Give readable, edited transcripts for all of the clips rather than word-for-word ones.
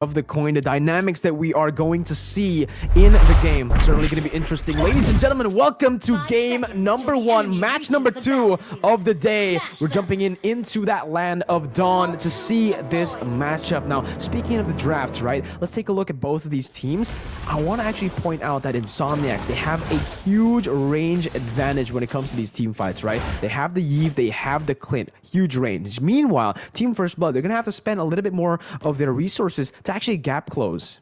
of the coin, the dynamics that we are going to see in the game. Certainly going to be interesting. Ladies and gentlemen, welcome to game number 1, match number 2 of the day. We're jumping into that land of dawn to see this matchup. Now, speaking of the drafts, right, let's take a look at both of these teams. I want to actually point out that Insomniacs, they have a huge range advantage when it comes to these team fights, right? They have the Yves, they have the Clint, huge range. Meanwhile, Team First Blood, they're going to have to spend a little bit more of their resources to actually gap close.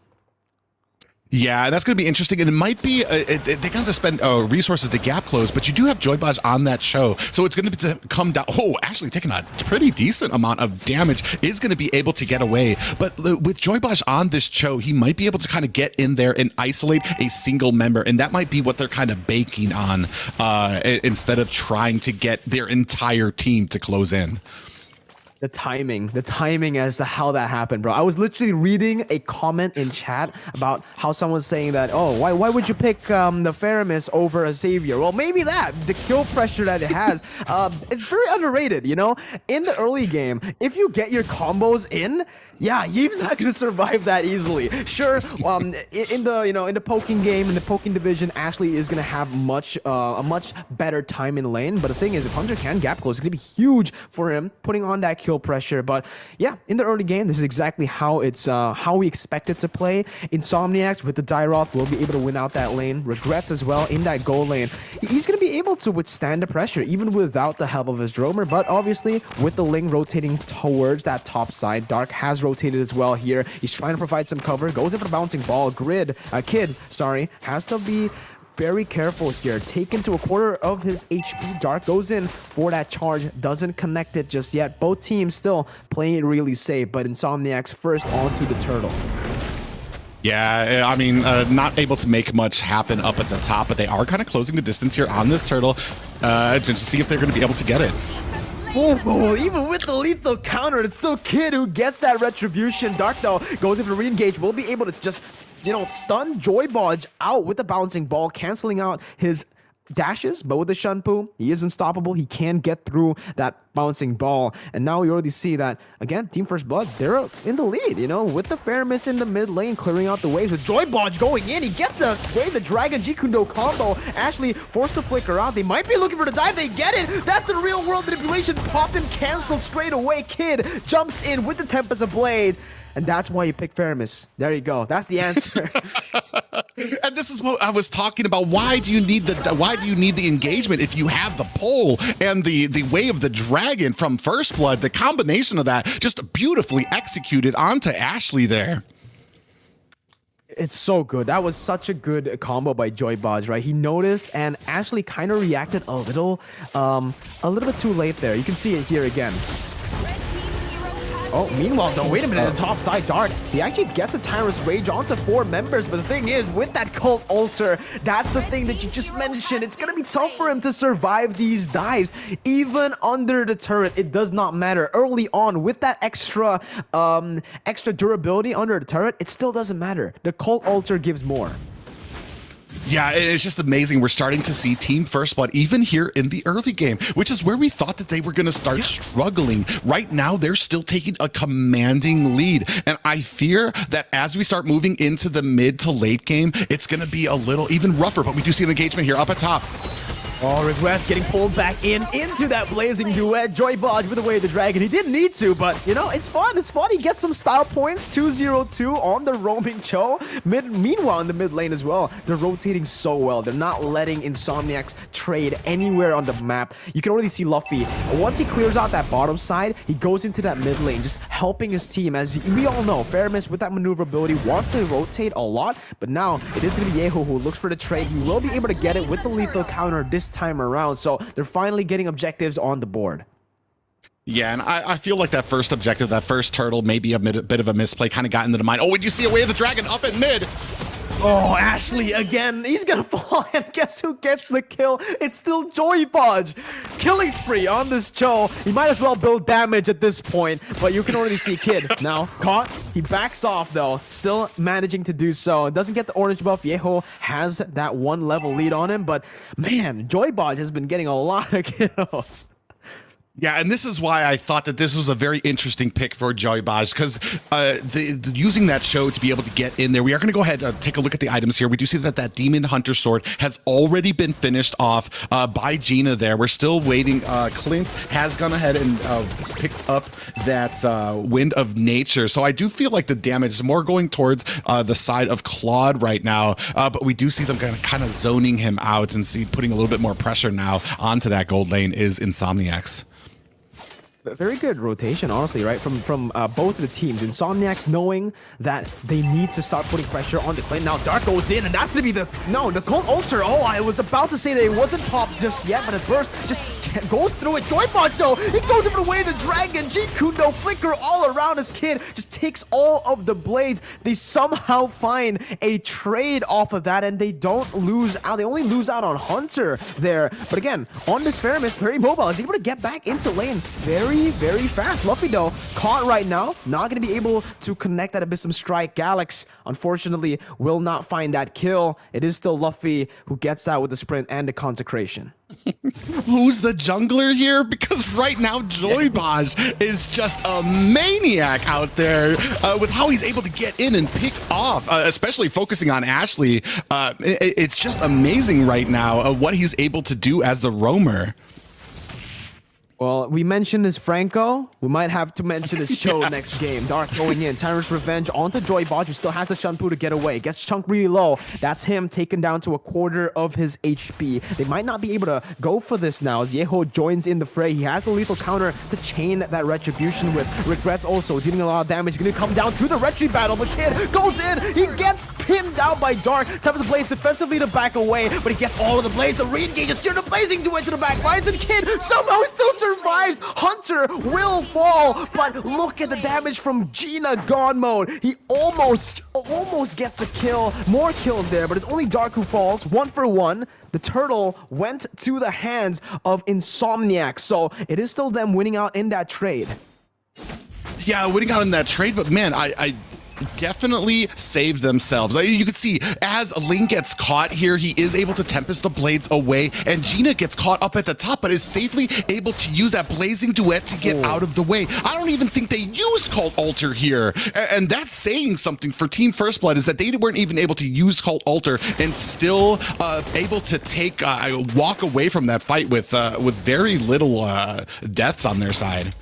Yeah, that's going to be interesting, and it might be they're going to have to spend resources to gap close, but you do have Joybaj on that show, so it's going to come down. Oh, actually taking a pretty decent amount of damage, is going to be able to get away. But with Joybaj on this show, he might be able to kind of get in there and isolate a single member, and that might be what they're kind of banking on instead of trying to get their entire team to close in. The timing as to how that happened, bro. I was literally reading a comment in chat about how someone's saying that, oh, why would you pick the Faramis over a Savior? Well, maybe the kill pressure that it has, it's very underrated, you know? In the early game, if you get your combos in, yeah, Yve's not gonna survive that easily. Sure, in the poking game, in the poking division, Ashley is gonna have a much better time in lane. But the thing is, if Hunter can gap close, it's gonna be huge for him, putting on that kill pressure. But yeah, in the early game, this is exactly how how we expect it to play. Insomniacs with the Dyroth will be able to win out that lane. Regrets as well in that goal lane. He's gonna be able to withstand the pressure even without the help of his Dromer. But obviously, with the Ling rotating towards that top side, Dark has rotated as well here. He's trying to provide some cover, goes in for the bouncing ball. Kid, has to be very careful here. Taken to a quarter of his HP. Dark goes in for that charge, doesn't connect it just yet. Both teams still playing it really safe, but Insomniacs first onto the turtle. Yeah, I mean, not able to make much happen up at the top, but they are kind of closing the distance here on this turtle to see if they're going to be able to get it. Oh, even with the lethal counter, it's still Kid who gets that retribution. Dark, though, goes in for re-engage. Will be able to just, stun Joybaj out with the bouncing ball, canceling out his dashes. But with the Shunpu, he is unstoppable. He can get through that bouncing ball. And now we already see that, again, Team First Blood, they're in the lead, with the Faramis in the mid lane, clearing out the waves. With Joybaj going in, he gets away the Dragon Jikundo combo. Ashley forced to flicker out. They might be looking for the dive. They get it. That's the real world manipulation. Popped and canceled straight away. Kid jumps in with the Tempest of Blade. And that's why you pick Faramis. There you go. That's the answer. And this is what I was talking about. Why do you need the engagement if you have the pole and the way of the dragon from First Blood? The combination of that just beautifully executed onto Ashley there. It's so good. That was such a good combo by Joybaj, right? He noticed and Ashley kind of reacted a little bit too late there. You can see it here again. Oh, meanwhile, though, wait a minute, the top side Dark, he actually gets a Tyrant's Rage onto 4 members, but the thing is, with that Cult Altar, that's the thing that you just mentioned, it's gonna be tough for him to survive these dives, even under the turret. It does not matter. Early on, with that extra durability under the turret, it still doesn't matter. The Cult Altar gives more. Yeah, it's just amazing. We're starting to see Team First Blood even here in the early game, which is where we thought that they were going to start struggling. Right now, they're still taking a commanding lead. And I fear that as we start moving into the mid to late game, it's going to be a little even rougher. But we do see an engagement here up at top. Oh, Regrets getting pulled back into that blazing duet. Joybaj with away the dragon. He didn't need to, but it's fun. It's fun. He gets some style points. 2-0-2 on the roaming Cho. Meanwhile, in the mid lane as well, they're rotating so well. They're not letting Insomniacs trade anywhere on the map. You can already see Luffy. Once he clears out that bottom side, he goes into that mid lane, just helping his team. As we all know, Faramis with that maneuverability wants to rotate a lot, but now it is going to be Yeho who looks for the trade. He will be able to get it with the lethal counter this time around, so they're finally getting objectives on the board. Yeah, and I feel like that first objective, that first turtle, maybe a bit of a misplay, kind of got into the mind. Oh, did you see Away of the Dragon up at mid? Oh, Ashley again. He's gonna fall, and guess who gets the kill? It's still Joybaj. Killing spree on this Cho. He might as well build damage at this point, but you can already see Kid now caught. He backs off though, still managing to do so. Doesn't get the orange buff. Yeho has that 1 level lead on him, but man, Joybaj has been getting a lot of kills. Yeah, and this is why I thought that this was a very interesting pick for Joy Baj, because using that show to be able to get in there, we are going to go ahead and take a look at the items here. We do see that that Demon Hunter sword has already been finished off by Gina there. We're still waiting. Clint has gone ahead and picked up that Wind of Nature. So I do feel like the damage is more going towards the side of Claude right now, but we do see them kind of zoning him out and putting a little bit more pressure now onto that gold lane is Insomniacs. Very good rotation, honestly, right? From both of the teams. Insomniacs knowing that they need to start putting pressure on the lane. Now Dark goes in, and that's going to be the Cold Ultra. Oh, I was about to say that it wasn't popped just yet, but at first, just goes through it. Joybot, though, he goes up and away the dragon. Jikundo flicker all around his kid. Just takes all of the blades. They somehow find a trade off of that, and they don't lose out. They only lose out on Hunter there. But again, on this Faramis, very mobile. Is able to get back into lane very fast. Luffy, though, caught right now. Not going to be able to connect that Abyssum Strike. Galax, unfortunately, will not find that kill. It is still Luffy who gets out with the sprint and the consecration. Who's the jungler here? Because right now Joy Baj is just a maniac out there with how he's able to get in and pick off, especially focusing on Ashley. It's just amazing right now what he's able to do as the roamer. Well, we mentioned his Franco. We might have to mention his Cho next game. Dark going in. Tyrant's Revenge onto Joy Baj, who still has the Shunpu to get away. Gets Chunk really low. That's him taken down to a quarter of his HP. They might not be able to go for this now as Yeho joins in the fray. He has the lethal counter to chain that Retribution with. Regrets also dealing a lot of damage. He's going to come down to the Retri battle. The kid goes in. He gets pinned down by Dark. Taps the blades defensively to back away, but he gets all of the blades. The re-engage is the blazing duet to the back lines, and kid somehow still survives. Hunter will fall, but look at the damage from Gina Gone Mode. He almost gets a kill. More kills there, but it's only Dark who falls. 1 for 1. The turtle went to the hands of Insomniacs, so it is still them winning out in that trade. Yeah, winning out in that trade, but man, I definitely saved themselves. You can see as Ling gets caught here, he is able to Tempest the blades away, and Gina gets caught up at the top, but is safely able to use that blazing duet to get out of the way. I don't even think they used Cult Altar here, and that's saying something for Team First Blood, is that they weren't even able to use Cult Altar and still able to take walk away from that fight with very little deaths on their side.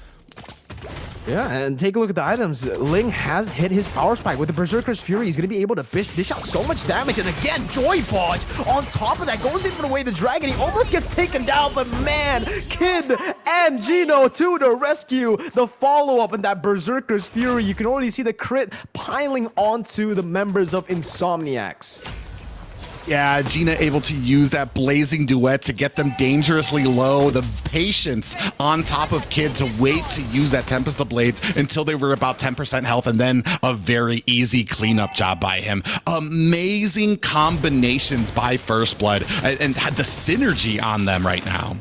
Yeah, and take a look at the items. Ling has hit his power spike with the Berserker's Fury. He's going to be able to dish out so much damage. And again, Joy Baj on top of that goes in for the way the dragon. He almost gets taken down, but man, Kid and Gino to the rescue. The follow-up in that Berserker's Fury. You can already see the crit piling onto the members of Insomniacs. Yeah, Gina able to use that blazing duet to get them dangerously low. The patience on top of Kid to wait to use that Tempest of Blades until they were about 10% health, and then a very easy cleanup job by him. Amazing combinations by First Blood, and had the synergy on them right now.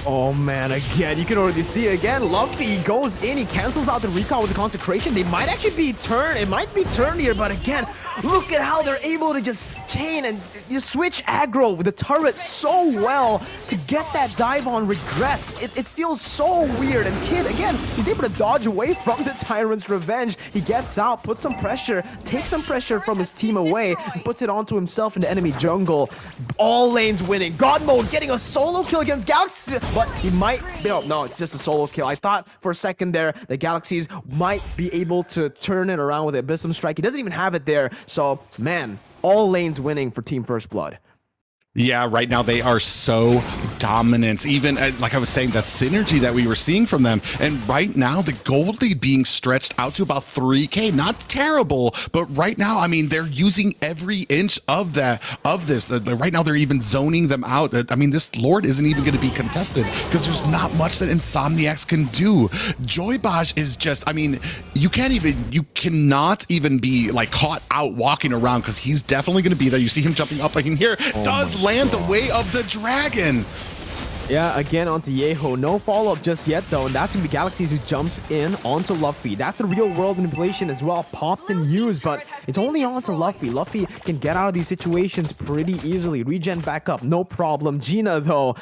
Oh man, again, you can already see again. Luffy goes in, he cancels out the recall with the consecration. They might actually be turned. It might be turned here, but again, look at how they're able to just chain and just switch aggro with the turret so well to get that dive on Regrets. It feels so weird. And Kid, again, he's able to dodge away from the Tyrant's Revenge. He gets out, puts some pressure, takes some pressure from his team away, and puts it onto himself in the enemy jungle. All lanes winning. God Mode getting a solo kill against Galaxy, but he might, no, it's just a solo kill. I thought for a second there the Galaxies might be able to turn it around with the Abyssum Strike. He doesn't even have it there. So, man, all lanes winning for Team First Blood. Yeah, right now they are so dominant. Even like I was saying, that synergy that we were seeing from them. And right now, the gold lead being stretched out to about 3K. Not terrible, but right now, I mean, they're using every inch of this. Right now, they're even zoning them out. I mean, this Lord isn't even going to be contested because there's not much that Insomniacs can do. Joy Baj is just, I mean, you cannot even be like caught out walking around because he's definitely going to be there. You see him jumping up like in here. Land the way of the dragon. Yeah, again onto Yeho. No follow-up just yet, though, and that's going to be Galaxies who jumps in onto Luffy. That's a real-world manipulation as well, popped and used, but it's only onto Luffy. Luffy can get out of these situations pretty easily. Regen back up, no problem. Gina, though,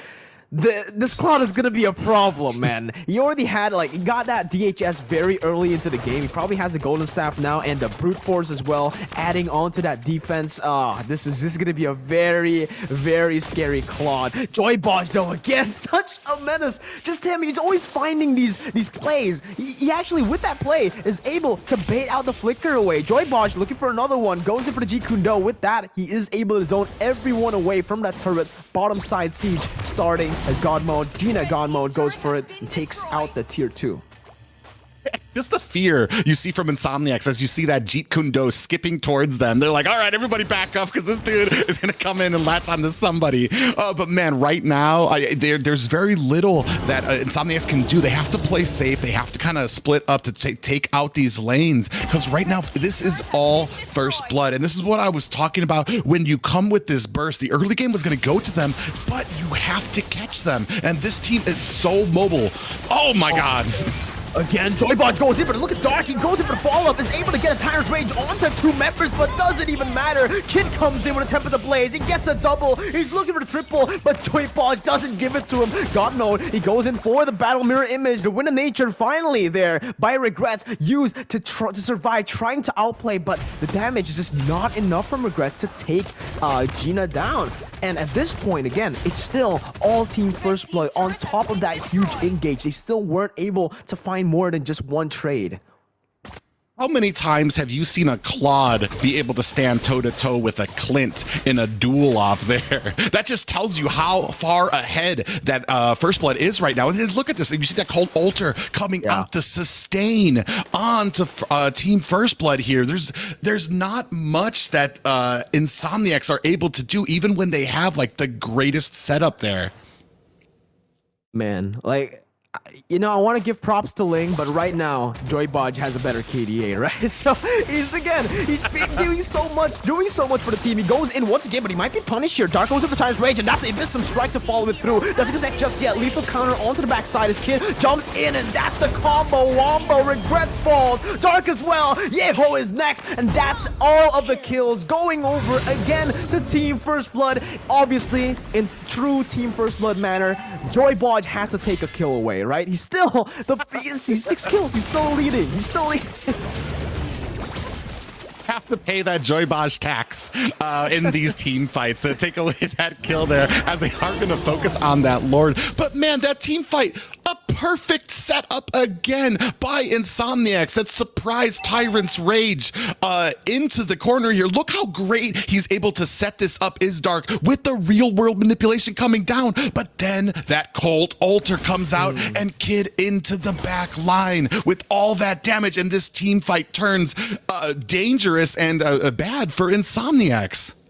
This Cloud is gonna be a problem, man. He already had, like, he got that DHS very early into the game. He probably has the Golden Staff now and the Brute Force as well, adding on to that defense. This is gonna be a very, very scary Claude. Joy Bosch, though, again, such a menace. Just him, he's always finding these plays. He actually, with that play, is able to bait out the flicker away. Joy Bosch looking for another one, goes in for the Jeet Kune Do. With that, he is able to zone everyone away from that turret. Bottom side siege starting as God Mode. Gina God Mode goes for it and takes out the tier 2. Just the fear you see from Insomniacs as you see that Jeet Kune Do skipping towards them. They're like, all right, everybody back up because this dude is going to come in and latch onto somebody. But man, right now, there's very little that Insomniacs can do. They have to play safe. They have to kind of split up to take out these lanes because right now, this is all first blood. And this is what I was talking about when you come with this burst. The early game was going to go to them, but you have to catch them. And this team is so mobile. Oh my God. Again, Joy Bosch goes in, but look at Dark. He goes in for the follow-up, is able to get a Tyrant's Rage onto 2 members, but doesn't even matter. Kid comes in with a Tempest Ablaze. He gets a double. He's looking for the triple, but Joy Bosch doesn't give it to him. God Mode, he goes in for the Battle Mirror Image. The Wind of Nature finally there by Regrets, used to survive, trying to outplay, but the damage is just not enough from Regrets to take Gina down. And at this point, again, it's still all team first blood on top of that huge engage. They still weren't able to find more than just one trade. How many times have you seen a Claude be able to stand toe-to-toe with a Clint in a duel off there? That just tells you how far ahead that First Blood is right now. And look at this. You see that cold altar coming out to sustain onto Team First Blood here. There's not much that Insomniacs are able to do, even when they have like the greatest setup there. Man, like, you know, I want to give props to Ling, but right now, Joy Bosch has a better KDA, right? So he's doing so much for the team. He goes in once again, but he might be punished here. Dark goes up the Time's Rage, and that's the Abyssum Strike to follow it through. Doesn't connect just yet. Lethal counter onto the backside. His Kid jumps in, and that's the combo. Wombo Regrets falls. Dark as well. Yeho is next, and that's all of the kills going over again to Team First Blood. Obviously, in true Team First Blood manner, Joy Bosch has to take a kill away, right? He's still he's 6 kills. He's still leading. Have to pay that Joy Bosch tax in these team fights to take away that kill there, as they are going to focus on that Lord. But man, that team fight, a perfect setup again by Insomniacs. That surprise Tyrant's Rage into the corner here. Look how great he's able to set this up, Dark, with the real world manipulation coming down. But then that cold altar comes out and Kid into the back line with all that damage. And this team fight turns dangerous and bad for Insomniacs.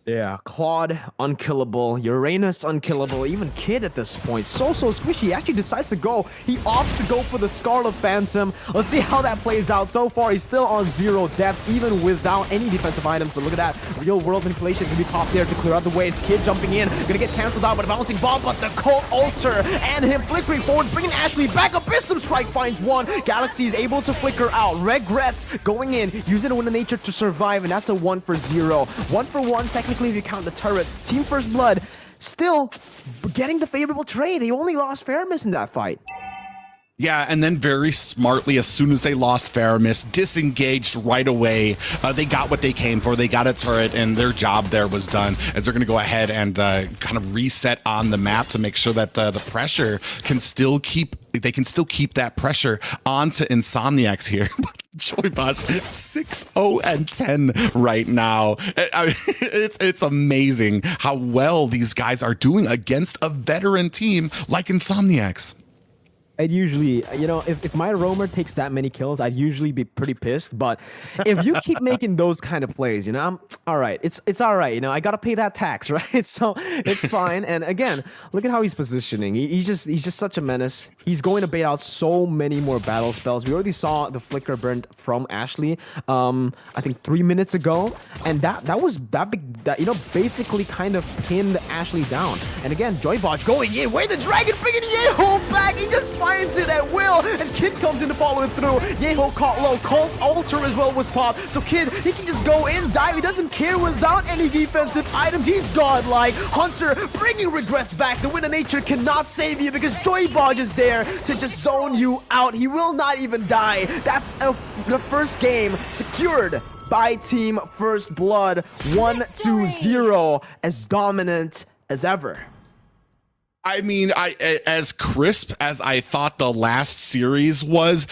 Yeah, Claude unkillable, Uranus unkillable, even Kid at this point. So squishy. He actually decides to go. He opts to go for the Scarlet Phantom. Let's see how that plays out. So far, he's still on 0 deaths, even without any defensive items. But look at that. Real world manipulation can be popped there to clear out the way. It's Kid jumping in. Gonna get canceled out by the bouncing bomb, but the Cold Altar and him flickering forward, bringing Ashley back. Abyssum Strike finds one. Galaxy is able to flicker out. Regrets going in, using the Wind of Nature to survive, and that's a 1 for 0. 1 for 1, technically, if you count the turret. Team First Blood still getting the favorable trade. They only lost Faramis in that fight. Yeah, and then very smartly, as soon as they lost Faramis, disengaged right away. They got what they came for. They got a turret, and their job there was done, as they're going to go ahead and kind of reset on the map to make sure that the pressure can still keep that pressure onto Insomniacs here. Joy Bosch 6-0-10 right now. It's amazing how well these guys are doing against a veteran team like Insomniacs. I'd usually, you know, if my roamer takes that many kills, I'd usually be pretty pissed. But if you keep making those kind of plays, you know, I'm all right. It's all right. You know, I gotta pay that tax, right? So it's fine. And again, look at how he's positioning. He's just such a menace. He's going to bait out so many more battle spells. We already saw the flicker burned from Ashley, I think 3 minutes ago, and that was that big. That, you know, basically kind of pinned Ashley down. And again, Joy Bosch going in. Where the dragon bringing Yeho back? He just finds it at will, and Kid comes in to follow it through. Yeho caught low, Colt Ultra as well was popped, so Kid, he can just go in, dive, he doesn't care without any defensive items, he's godlike. Hunter bringing Regrets back, the Wind of Nature cannot save you because Joybodge is there to just zone you out, he will not even die. That's the first game secured by Team First Blood, 1-0, as dominant as ever. I mean, as crisp as I thought the last series was,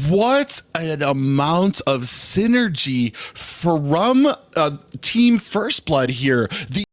what an amount of synergy from Team First Blood here. The